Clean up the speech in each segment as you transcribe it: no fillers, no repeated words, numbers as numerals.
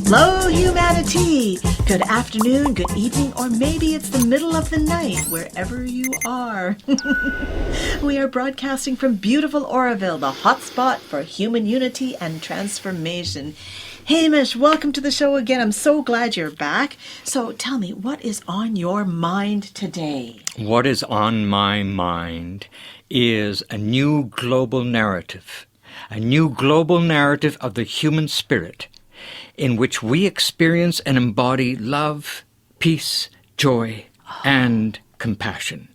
Hello, humanity! Good afternoon, good evening, or maybe it's the middle of the night, wherever you are. We are broadcasting from beautiful Oroville, the hotspot for human unity and transformation. Hamish, welcome to the show again. I'm so glad you're back. So tell me, what is on your mind today? What is on my mind is a new global narrative of the human spirit, in which we experience and embody love, peace, joy, and compassion.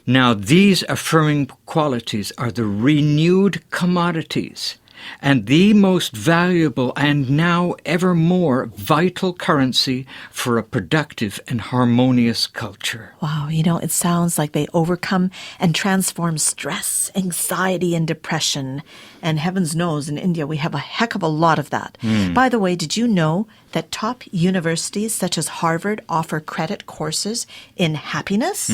Now, these affirming qualities are the renewed commodities and the most valuable and now ever more vital currency for a productive and harmonious culture. Wow, it sounds like they overcome and transform stress, anxiety, and depression. And heavens knows, in India, we have a heck of a lot of that. By the way, did you know that top universities such as Harvard offer credit courses in happiness?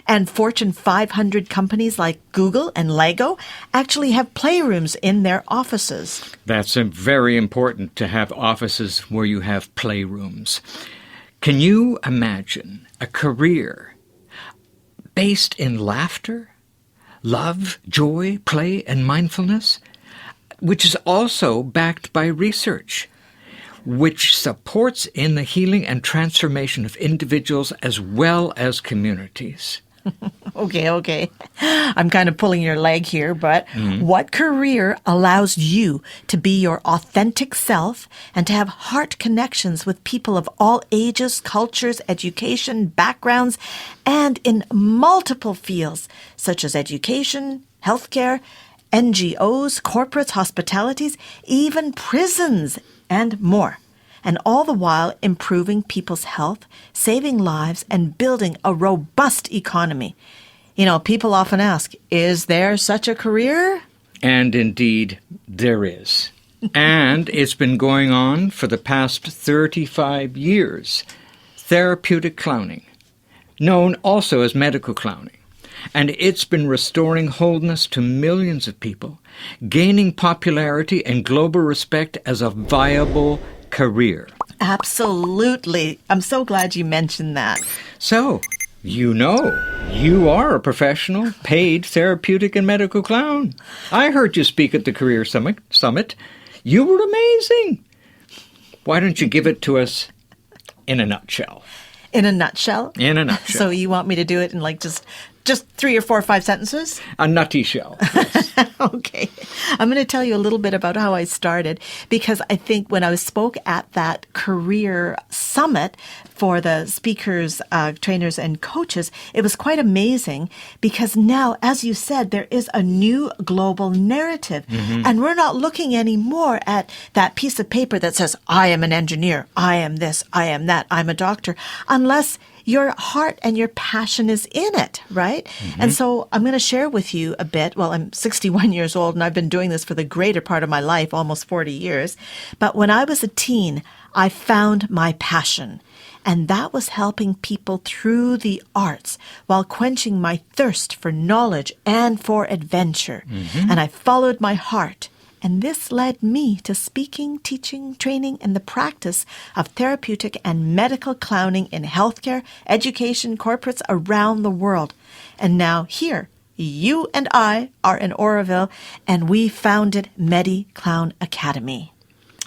And Fortune 500 companies like Google and Lego actually have playrooms in their offices. That's very important to have offices where you have playrooms. Can you imagine a career based in laughter, love, joy, play, and mindfulness, which is also backed by research, which supports in the healing and transformation of individuals as well as communities? Okay. I'm kind of pulling your leg here, but what career allows you to be your authentic self and to have heart connections with people of all ages, cultures, education, backgrounds, and in multiple fields such as education, healthcare, NGOs, corporates, hospitalities, even prisons, and more? And all the while improving people's health, saving lives, and building a robust economy. People often ask, is there such a career? And indeed, there is. And it's been going on for the past 35 years. Therapeutic clowning, known also as medical clowning. And it's been restoring wholeness to millions of people, gaining popularity and global respect as a viable career. Absolutely. I'm so glad you mentioned that. So, you are a professional, paid therapeutic and medical clown. I heard you speak at the Career Summit. You were amazing. Why don't you give it to us in a nutshell? In a nutshell? In a nutshell. So you want me to do it in just 3 or 4 or 5 sentences? A nutty shell. Yes. Okay. I'm going to tell you a little bit about how I started, because I think when I spoke at that career summit for the speakers, trainers, and coaches, it was quite amazing because now, as you said, there is a new global narrative. And we're not looking anymore at that piece of paper that says, I am an engineer, I am this, I am that, I'm a doctor, unless your heart and your passion is in it, right? And so I'm going to share with you a bit. Well, I'm 61 years old and I've been doing this for the greater part of my life, almost 40 years. But when I was a teen, I found my passion. And that was helping people through the arts while quenching my thirst for knowledge and for adventure. And I followed my heart. And this led me to speaking, teaching, training, and the practice of therapeutic and medical clowning in healthcare, education, corporates around the world. And now here, you and I are in Oroville, and we founded Medi Clown Academy.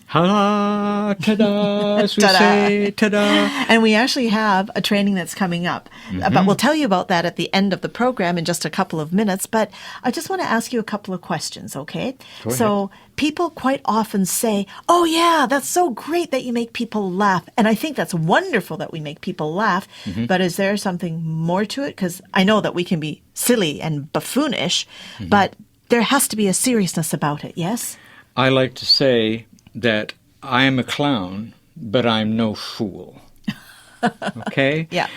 Ha, ta-da, as we say, ta-da. And we actually have a training that's coming up. But we'll tell you about that at the end of the program in just a couple of minutes. But I just want to ask you a couple of questions, okay? So people quite often say, oh, yeah, that's so great that you make people laugh. And I think that's wonderful that we make people laugh. But is there something more to it? Because I know that we can be silly and buffoonish, but there has to be a seriousness about it, yes? I like to say that I am a clown, but I'm no fool. Okay? Yeah.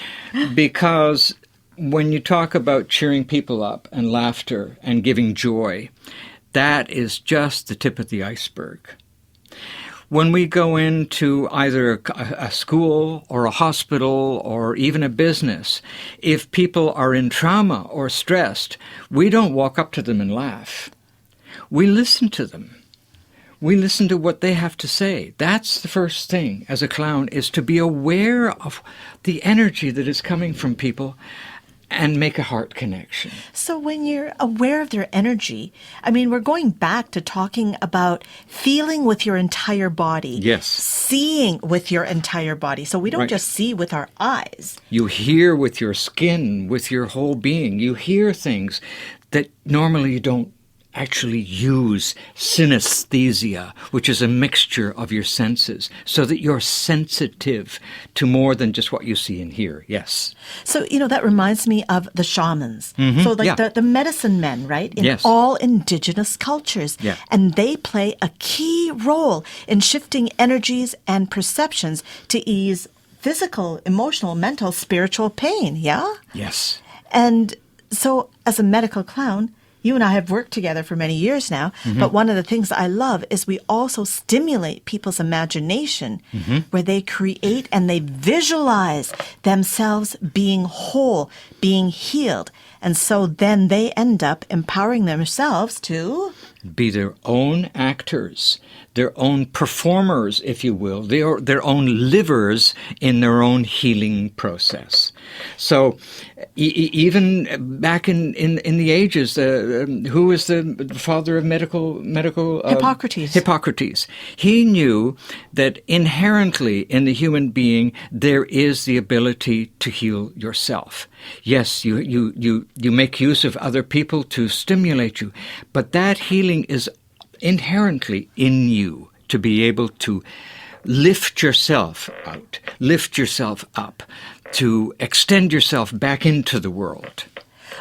Because when you talk about cheering people up and laughter and giving joy, that is just the tip of the iceberg. When we go into either a school or a hospital or even a business, if people are in trauma or stressed, we don't walk up to them and laugh. We listen to them. we listen to what they have to say. That's the first thing as a clown, is to be aware of the energy that is coming from people and make a heart connection. So when you're aware of their energy, I mean, we're going back to talking about feeling with your entire body. Yes. Seeing with your entire body. So we don't Right. just see with our eyes. You hear with your skin, with your whole being. You hear things that normally you don't actually use. Synesthesia, which is a mixture of your senses, so that you're sensitive to more than just what you see and hear. Yes. So, that reminds me of the shamans. So like yeah. the medicine men, right? In Yes. all indigenous cultures. Yeah. And they play a key role in shifting energies and perceptions to ease physical, emotional, mental, spiritual pain. Yeah? Yes. And so as a medical clown, you and I have worked together for many years now, but one of the things I love is we also stimulate people's imagination where they create and they visualize themselves being whole, being healed. And so then they end up empowering themselves to Be their own actors, their own performers, if you will, their own livers in their own healing process. So even back in the ages, who was the father of medical Hippocrates. Hippocrates. He knew that inherently in the human being there is the ability to heal yourself. Yes, you make use of other people to stimulate you, but that healing is inherently in you to be able to lift yourself out, lift yourself up, to extend yourself back into the world.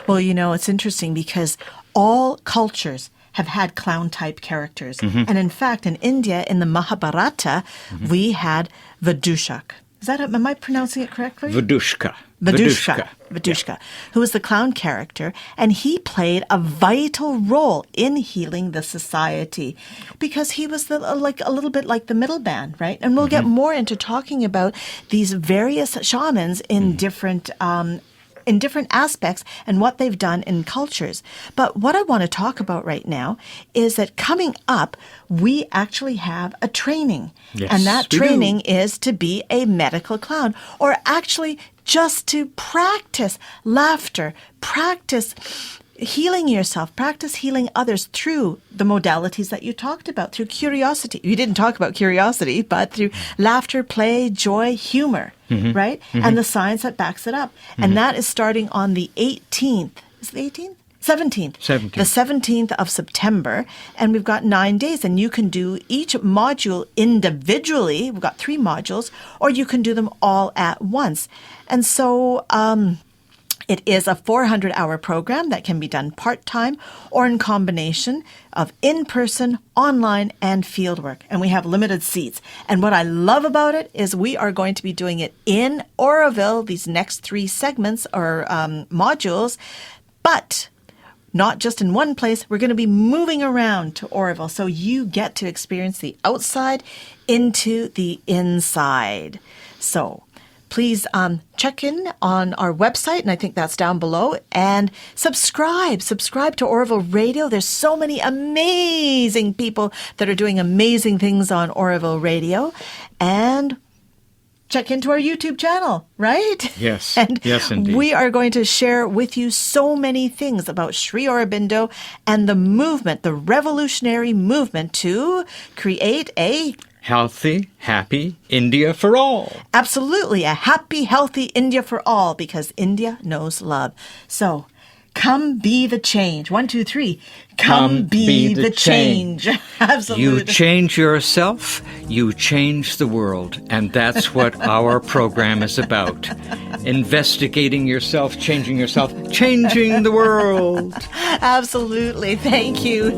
Well, it's interesting because all cultures have had clown-type characters. And in fact, in India, in the Mahabharata, we had Vidushak. Am I pronouncing it correctly? Vidushka. Vidushka, who was the clown character, and he played a vital role in healing the society because he was a little bit like the middleman, right? And we'll get more into talking about these various shamans in different aspects and what they've done in cultures. But what I want to talk about right now is that coming up, we actually have a training. Yes, and that we training is to be a medical clown, or actually just to practice laughter, practice healing yourself, practice healing others through the modalities that you talked about, through curiosity. You didn't talk about curiosity, but through laughter, play, joy, humor, right? And the science that backs it up. And that is starting on the 18th. Is it the 18th? 17th. 17th. The 17th of September. And we've got 9 days, and you can do each module individually. We've got 3 modules, or you can do them all at once. And so, it is a 400-hour program that can be done part-time or in combination of in-person, online, and fieldwork. And we have limited seats. And what I love about it is we are going to be doing it in Oroville, these next 3 segments or modules, but not just in one place. We're going to be moving around to Oroville, so you get to experience the outside into the inside. So please check in on our website, and I think that's down below, and subscribe to Oroville Radio. There's so many amazing people that are doing amazing things on Oroville Radio. And check into our YouTube channel, right? Yes. And yes, indeed. we are going to share with you so many things about Sri Aurobindo and the movement, the revolutionary movement to create a Healthy, happy India for all. absolutely a happy, healthy India for all, because India knows love. So come be the change. 1, 2, 3. Come be the change. Absolutely. You change yourself, you change the world. And that's what our program is about. Investigating yourself, changing the world. Absolutely. Thank you.